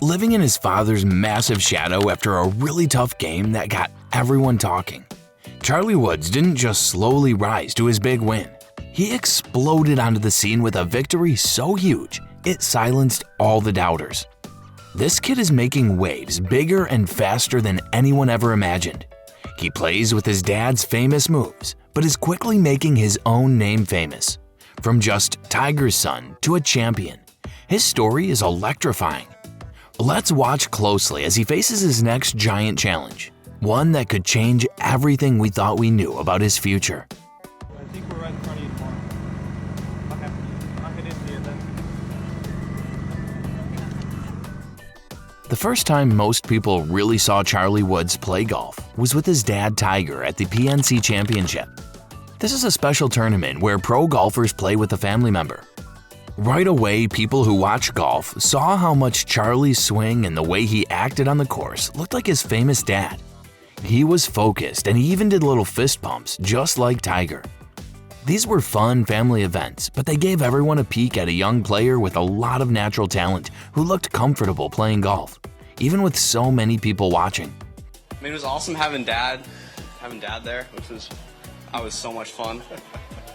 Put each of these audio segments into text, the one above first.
living in his father's massive shadow after a really tough game that got everyone talking. Charlie Woods didn't just slowly rise to his big win. He exploded onto the scene with a victory so huge, it silenced all the doubters. This kid is making waves bigger and faster than anyone ever imagined. He plays with his dad's famous moves, but is quickly making his own name famous. From just Tiger's son to a champion, his story is electrifying. Let's watch closely as he faces his next giant challenge, one that could change everything we thought we knew about his future. I think we're right in front of you tomorrow. Okay. I'll hit into you then. The first time most people really saw Charlie Woods play golf was with his dad Tiger at the PNC Championship. This is a special tournament where pro golfers play with a family member. Right away, people who watch golf saw how much Charlie's swing and the way he acted on the course looked like his famous dad. He was focused and he even did little fist pumps just like Tiger. These were fun family events, but they gave everyone a peek at a young player with a lot of natural talent who looked comfortable playing golf, even with so many people watching. I mean, it was awesome having dad there, I was so much fun.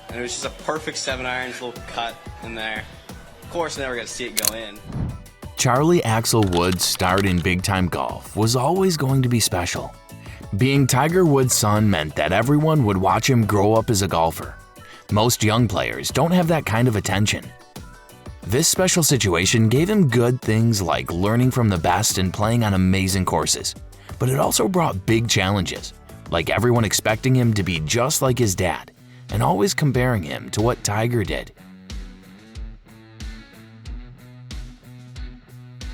And it was just a perfect 7-iron, little cut in there. Of course, I never got to see it go in. Charlie Axel Woods' start in big-time golf was always going to be special. Being Tiger Woods' son meant that everyone would watch him grow up as a golfer. Most young players don't have that kind of attention. This special situation gave him good things like learning from the best and playing on amazing courses. But it also brought big challenges, like everyone expecting him to be just like his dad, and always comparing him to what Tiger did.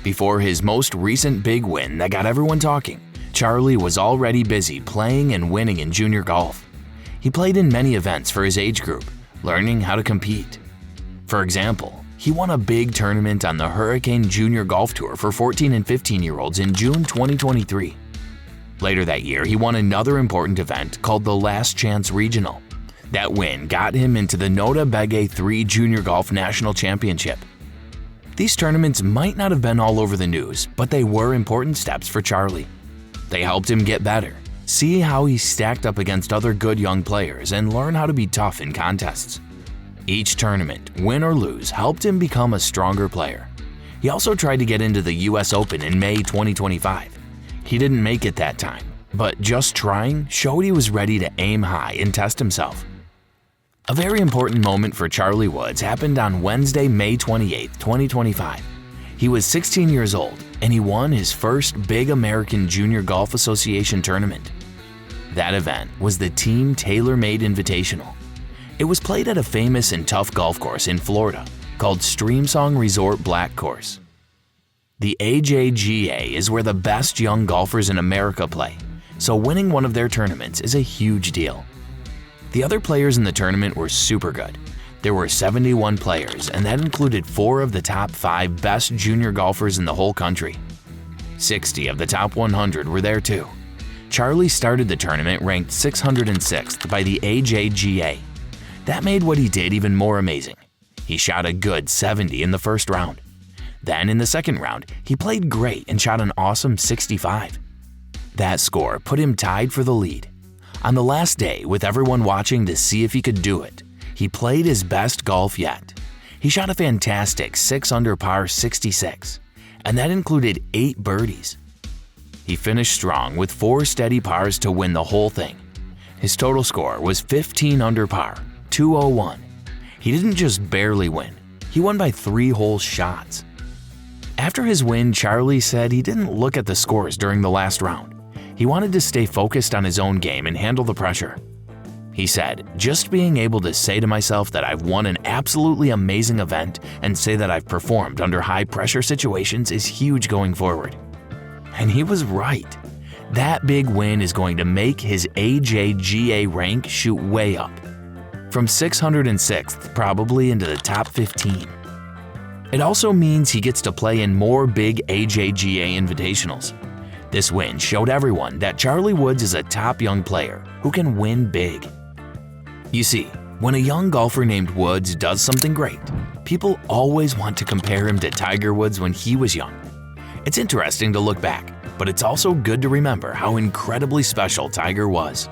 Before his most recent big win that got everyone talking, Charlie was already busy playing and winning in junior golf. He played in many events for his age group, learning how to compete. For example, he won a big tournament on the Hurricane Junior Golf Tour for 14 and 15-year-olds in June 2023. Later that year, he won another important event called the Last Chance Regional. That win got him into the Nota Bege 3 Junior Golf National Championship. These tournaments might not have been all over the news, but they were important steps for Charlie. They helped him get better, see how he stacked up against other good young players, and learn how to be tough in contests. Each tournament, win or lose, helped him become a stronger player. He also tried to get into the US Open in May 2025. He didn't make it that time, but just trying showed he was ready to aim high and test himself. A very important moment for Charlie Woods happened on Wednesday, May 28, 2025. He was 16 years old and he won his first big American Junior Golf Association tournament. That event was the Team TaylorMade Invitational. It was played at a famous and tough golf course in Florida called Streamsong Resort Black Course. The AJGA is where the best young golfers in America play, so winning one of their tournaments is a huge deal. The other players in the tournament were super good. There were 71 players, and that included 4 of the top 5 best junior golfers in the whole country. 60 of the top 100 were there too. Charlie started the tournament ranked 606th by the AJGA. That made what he did even more amazing. He shot a good 70 in the first round. Then in the second round, he played great and shot an awesome 65. That score put him tied for the lead. On the last day, with everyone watching to see if he could do it, he played his best golf yet. He shot a fantastic 6 under par 66, and that included 8 birdies. He finished strong with 4 steady pars to win the whole thing. His total score was 15 under par, 201. He didn't just barely win, he won by 3 whole shots. After his win, Charlie said he didn't look at the scores during the last round. He wanted to stay focused on his own game and handle the pressure. He said, "Just being able to say to myself that I've won an absolutely amazing event and say that I've performed under high-pressure situations is huge going forward." And he was right. That big win is going to make his AJGA rank shoot way up, from 606th probably into the top 15. It also means he gets to play in more big AJGA invitationals. This win showed everyone that Charlie Woods is a top young player who can win big. You see, when a young golfer named Woods does something great, people always want to compare him to Tiger Woods when he was young. It's interesting to look back, but it's also good to remember how incredibly special Tiger was.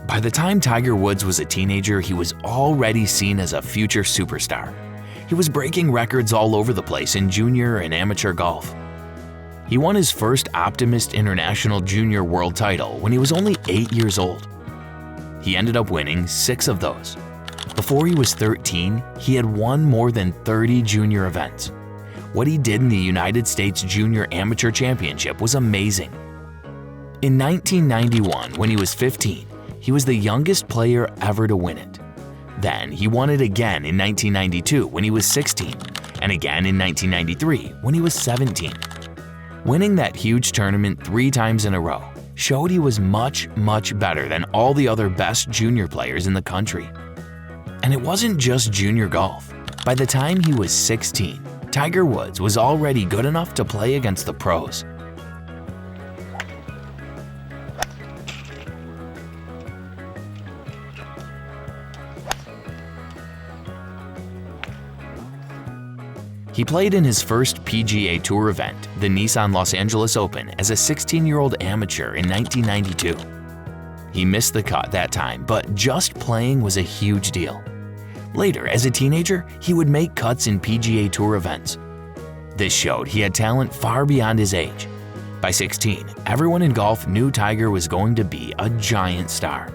By the time Tiger Woods was a teenager, he was already seen as a future superstar. He was breaking records all over the place in junior and amateur golf. He won his first Optimist International Junior World title when he was only 8 years old. He ended up winning 6 of those. Before he was 13, he had won more than 30 junior events. What he did in the United States Junior Amateur Championship was amazing. In 1991, when he was 15, he was the youngest player ever to win it. Then he won it again in 1992 when he was 16, and again in 1993 when he was 17. Winning that huge tournament 3 times in a row showed he was much better than all the other best junior players in the country. And it wasn't just junior golf. By the time he was 16, Tiger Woods was already good enough to play against the pros. He played in his first PGA Tour event, the Nissan Los Angeles Open, as a 16-year-old amateur in 1992. He missed the cut that time, but just playing was a huge deal. Later, as a teenager, he would make cuts in PGA Tour events. This showed he had talent far beyond his age. By 16, everyone in golf knew Tiger was going to be a giant star.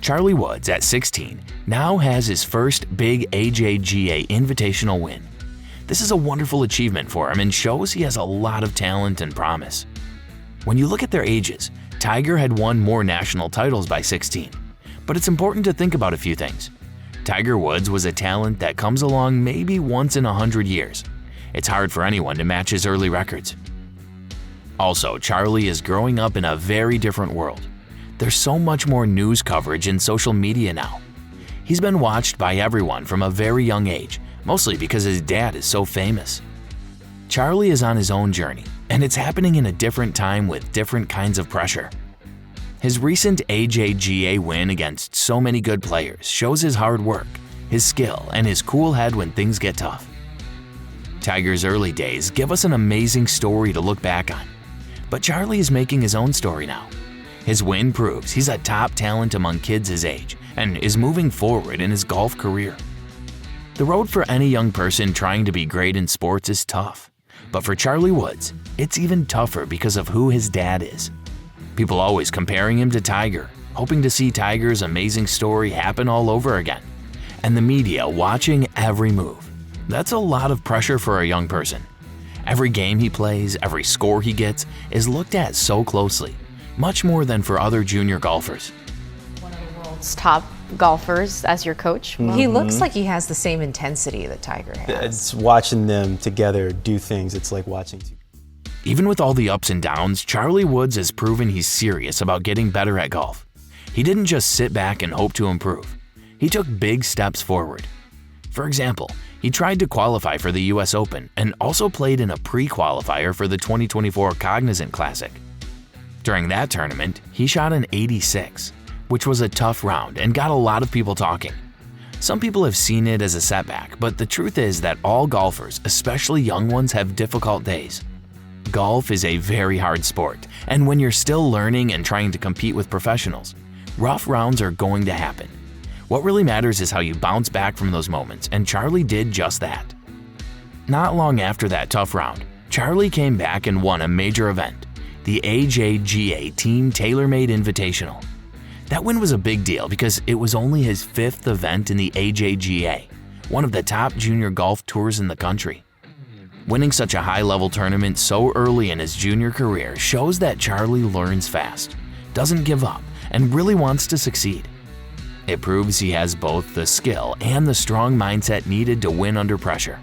Charlie Woods, at 16, now has his first big AJGA Invitational win. This is a wonderful achievement for him and shows he has a lot of talent and promise. When you look at their ages, Tiger had won more national titles by 16, but it's important to think about a few things. Tiger Woods was a talent that comes along maybe once in 100 years. It's hard for anyone to match his early records. Also, Charlie is growing up in a very different world. There's so much more news coverage and social media now. He's been watched by everyone from a very young age, mostly because his dad is so famous. Charlie is on his own journey, and it's happening in a different time with different kinds of pressure. His recent AJGA win against so many good players shows his hard work, his skill, and his cool head when things get tough. Tiger's early days give us an amazing story to look back on, but Charlie is making his own story now. His win proves he's a top talent among kids his age and is moving forward in his golf career. The road for any young person trying to be great in sports is tough, but for Charlie Woods, it's even tougher because of who his dad is. People always comparing him to Tiger, hoping to see Tiger's amazing story happen all over again, and the media watching every move. That's a lot of pressure for a young person. Every game he plays, every score he gets is looked at so closely, much more than for other junior golfers. One of the world's top golfers as your coach. He looks like he has the same intensity that Tiger has. It's watching them together do things. It's like watching two. Even with all the ups and downs, Charlie Woods has proven he's serious about getting better at golf. He didn't just sit back and hope to improve. He took big steps forward. For example, he tried to qualify for the US Open and also played in a pre-qualifier for the 2024 Cognizant Classic. During that tournament, he shot an 86, which was a tough round and got a lot of people talking. Some people have seen it as a setback, but the truth is that all golfers, especially young ones, have difficult days. Golf is a very hard sport, and when you're still learning and trying to compete with professionals, rough rounds are going to happen. What really matters is how you bounce back from those moments, and Charlie did just that. Not long after that tough round, Charlie came back and won a major event, the AJGA Team TaylorMade Invitational. That win was a big deal because it was only his 5th event in the AJGA, one of the top junior golf tours in the country. Winning such a high-level tournament so early in his junior career shows that Charlie learns fast, doesn't give up, and really wants to succeed. It proves he has both the skill and the strong mindset needed to win under pressure.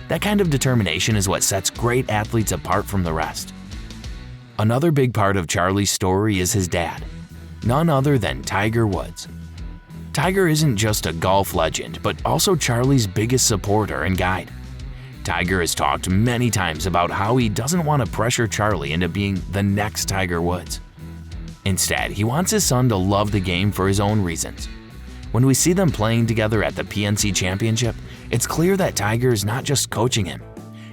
That kind of determination is what sets great athletes apart from the rest. Another big part of Charlie's story is his dad, none other than Tiger Woods. Tiger isn't just a golf legend, but also Charlie's biggest supporter and guide. Tiger has talked many times about how he doesn't want to pressure Charlie into being the next Tiger Woods. Instead, he wants his son to love the game for his own reasons. When we see them playing together at the PNC Championship, it's clear that Tiger is not just coaching him,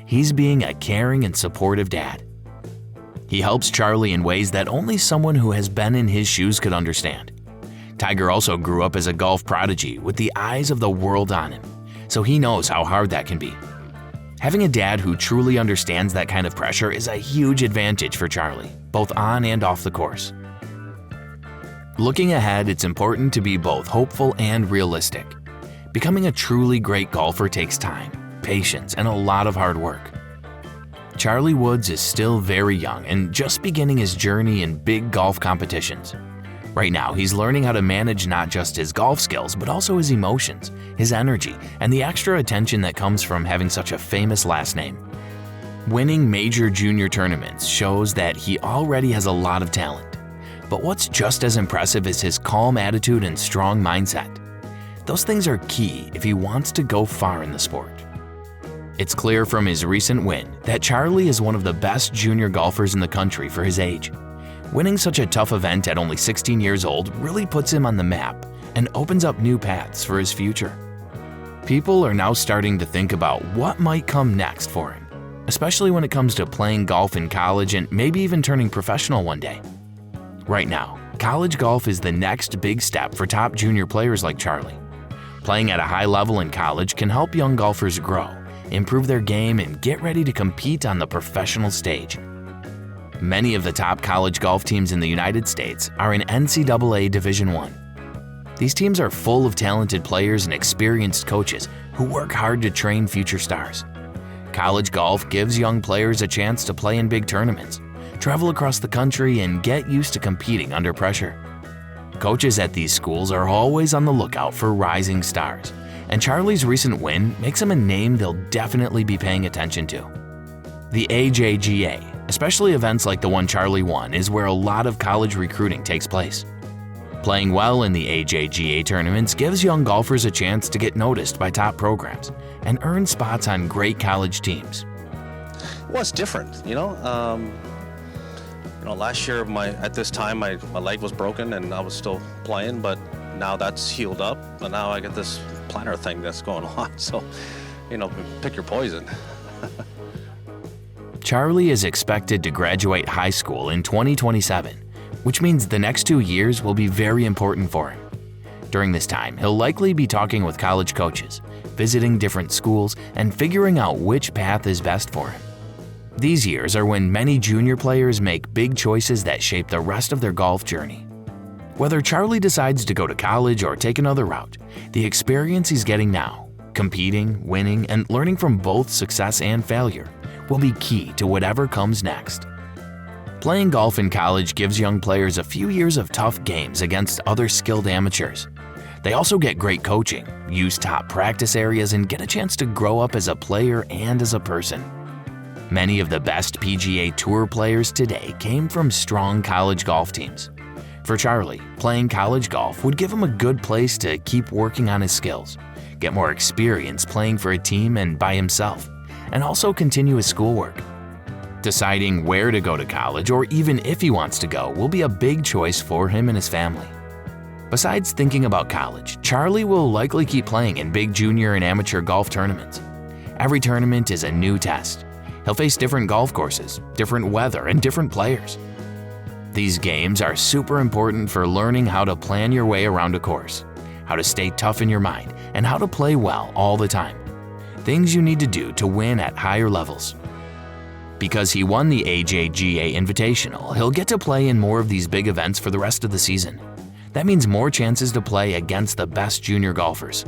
he's being a caring and supportive dad. He helps Charlie in ways that only someone who has been in his shoes could understand. Tiger also grew up as a golf prodigy with the eyes of the world on him, so he knows how hard that can be. Having a dad who truly understands that kind of pressure is a huge advantage for Charlie, both on and off the course. Looking ahead, it's important to be both hopeful and realistic. Becoming a truly great golfer takes time, patience, and a lot of hard work. Charlie Woods is still very young and just beginning his journey in big golf competitions. Right now, he's learning how to manage not just his golf skills, but also his emotions, his energy, and the extra attention that comes from having such a famous last name. Winning major junior tournaments shows that he already has a lot of talent. But what's just as impressive is his calm attitude and strong mindset. Those things are key if he wants to go far in the sport. It's clear from his recent win that Charlie is one of the best junior golfers in the country for his age. Winning such a tough event at only 16 years old really puts him on the map and opens up new paths for his future. People are now starting to think about what might come next for him, especially when it comes to playing golf in college and maybe even turning professional one day. Right now, college golf is the next big step for top junior players like Charlie. Playing at a high level in college can help young golfers grow, improve their game, and get ready to compete on the professional stage. Many of the top college golf teams in the United States are in NCAA Division I. These teams are full of talented players and experienced coaches who work hard to train future stars. College golf gives young players a chance to play in big tournaments, travel across the country, and get used to competing under pressure. Coaches at these schools are always on the lookout for rising stars, and Charlie's recent win makes him a name they'll definitely be paying attention to. The AJGA, especially events like the one Charlie won, is where a lot of college recruiting takes place. Playing well in the AJGA tournaments gives young golfers a chance to get noticed by top programs and earn spots on great college teams. Well, it's different, last year at this time my leg was broken and I was still playing, but now that's healed up, and now I get this plantar thing that's going on. So, pick your poison. Charlie is expected to graduate high school in 2027, which means the next 2 years will be very important for him. During this time, he'll likely be talking with college coaches, visiting different schools, and figuring out which path is best for him. These years are when many junior players make big choices that shape the rest of their golf journey. Whether Charlie decides to go to college or take another route, the experience he's getting now, competing, winning, and learning from both success and failure, will be key to whatever comes next. Playing golf in college gives young players a few years of tough games against other skilled amateurs. They also get great coaching, use top practice areas, and get a chance to grow up as a player and as a person. Many of the best PGA Tour players today came from strong college golf teams. For Charlie, playing college golf would give him a good place to keep working on his skills, get more experience playing for a team and by himself, and also continue his schoolwork. Deciding where to go to college, or even if he wants to go, will be a big choice for him and his family. Besides thinking about college, Charlie will likely keep playing in big junior and amateur golf tournaments. Every tournament is a new test. He'll face different golf courses, different weather, and different players. These games are super important for learning how to plan your way around a course, how to stay tough in your mind, and how to play well all the time. Things you need to do to win at higher levels. Because he won the AJGA Invitational, he'll get to play in more of these big events for the rest of the season. That means more chances to play against the best junior golfers.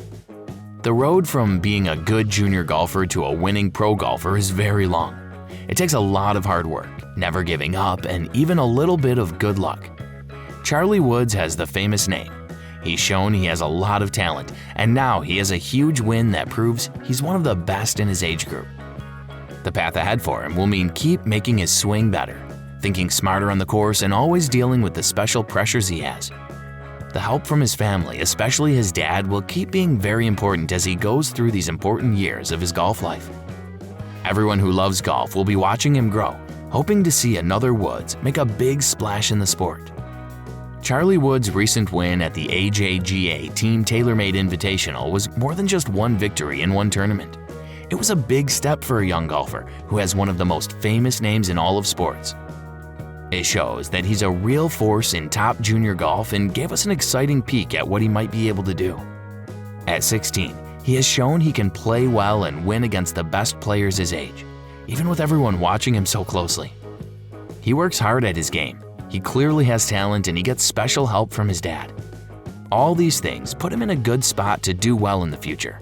The road from being a good junior golfer to a winning pro golfer is very long. It takes a lot of hard work, never giving up, and even a little bit of good luck. Charlie Woods has the famous name. He's shown he has a lot of talent, and now he has a huge win that proves he's one of the best in his age group. The path ahead for him will mean keep making his swing better, thinking smarter on the course and always dealing with the special pressures he has. The help from his family, especially his dad, will keep being very important as he goes through these important years of his golf life. Everyone who loves golf will be watching him grow, hoping to see another Woods make a big splash in the sport. Charlie Woods' recent win at the AJGA Team TaylorMade Invitational was more than just one victory in one tournament. It was a big step for a young golfer who has one of the most famous names in all of sports. It shows that he's a real force in top junior golf and gave us an exciting peek at what he might be able to do. At 16, he has shown he can play well and win against the best players his age, even with everyone watching him so closely. He works hard at his game. He clearly has talent and he gets special help from his dad. All these things put him in a good spot to do well in the future.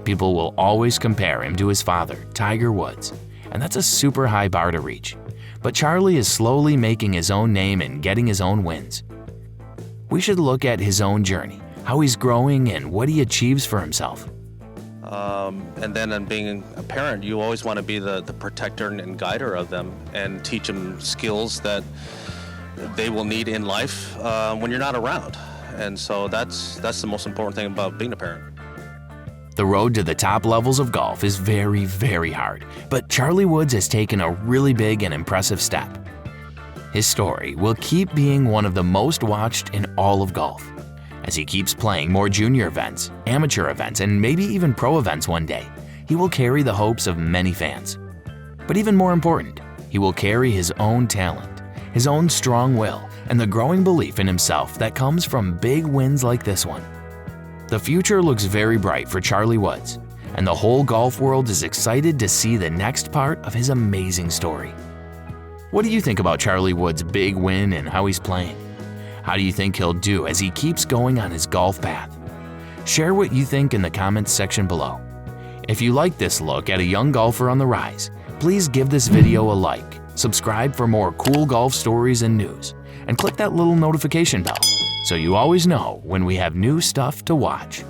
People will always compare him to his father, Tiger Woods, and that's a super high bar to reach. But Charlie is slowly making his own name and getting his own wins. We should look at his own journey, how he's growing and what he achieves for himself. And then in being a parent, you always want to be the protector and guider of them and teach them skills that they will need in life when you're not around. And so that's the most important thing about being a parent. The road to the top levels of golf is very, very hard, but Charlie Woods has taken a really big and impressive step. His story will keep being one of the most watched in all of golf. As he keeps playing more junior events, amateur events, and maybe even pro events one day, he will carry the hopes of many fans. But even more important, he will carry his own talent, his own strong will, and the growing belief in himself that comes from big wins like this one. The future looks very bright for Charlie Woods, and the whole golf world is excited to see the next part of his amazing story. What do you think about Charlie Woods' big win and how he's playing? How do you think he'll do as he keeps going on his golf path? Share what you think in the comments section below. If you like this look at a young golfer on the rise, please give this video a like, subscribe for more cool golf stories and news, and click that little notification bell so you always know when we have new stuff to watch.